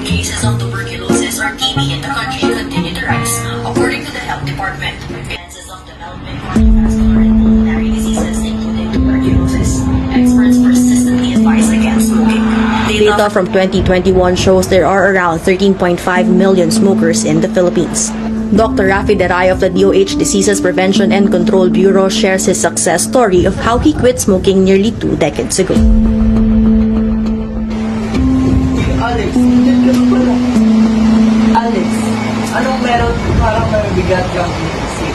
Cases of tuberculosis or TB in the country continue to rise, according to the Health Department. Chances of developing cardiovascular and pulmonary diseases, including tuberculosis. Experts persistently advise against smoking. Data from 2021 shows there are around 13.5 million smokers in the Philippines. Dr. Rafi Daray of the DOH Diseases Prevention and Control Bureau shares his success story of how he quit smoking nearly 2 decades ago. Alex, anong meron? Parang may bigat kang isip.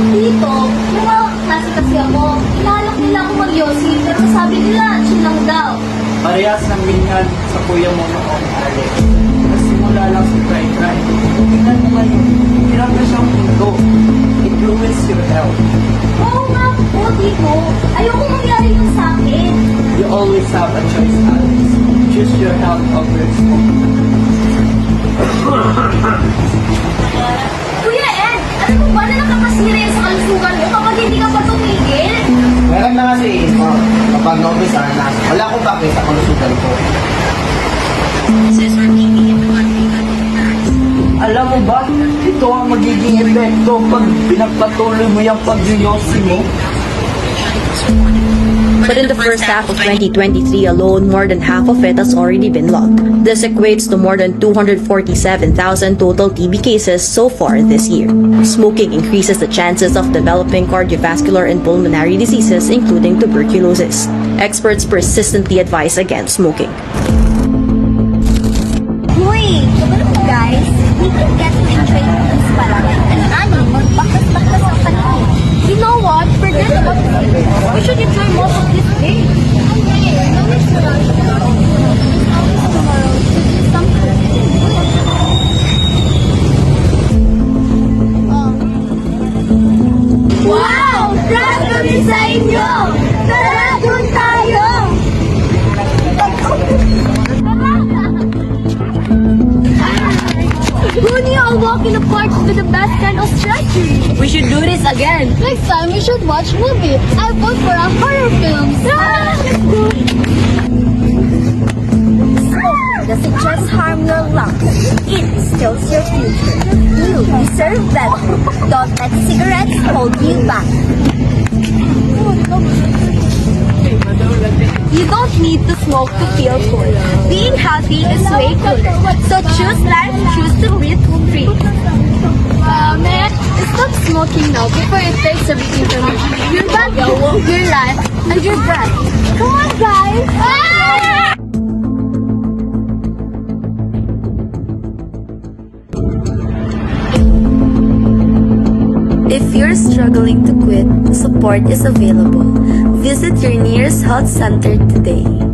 Dito, yung mga klase kasi ako, inaalok nila ako mag-yosi, pero sabi nila, chill lang daw. Parehas ng ganyan sa kuya mo noong Alex. Nasimula lang sa try. Tingnan mo ngayon, hirap na siyang mundo. It ruins your health. Oo nga po, Dito. Ayoko mangyari yun sa akin. You always have a choice, Alex. Choose your health over smoking. Kuya Ed, ano mo ba na nakakasira yan sa kalusugan mo kapag hindi ka pa tumigil? Meron na kasi, kapag na-umpisa na, wala akong bakit sa kalusugan ko. Cases or TB in the country continue to rise. Alam mo ba, ito ang magiging epekto pag pinagpatuloy mo yung pag-yosi mo. But in the first half of 2023 alone, more than half of it has already been logged. This equates to more than 247,000 total TB cases so far this year. Smoking increases the chances of developing cardiovascular and pulmonary diseases, including tuberculosis. Experts persistently advise against smoking. Uy, guys, we can get to enjoy this pala. And ano, magbakas-bakas ang panahon. You know what? Forget about it. We should enjoy most of this day. Wow! Proud kami sa inyo! Tara, doon tayo! Rooney, a walk in the park with the best kind of strategy. We should do this again. Next time we should watch movie. I vote for a horror film. Smoking doesn't just harm your lungs. It steals your future. You deserve better. Don't let cigarettes hold you back. You don't need to smoke to feel cool. Being healthy is way cooler. So choose life, choose to breathe free. Man, stop smoking now before it takes everything from you. Your body, your life, and your breath. Come on, guys! If you're struggling to quit, support is available. Visit your nearest health center today.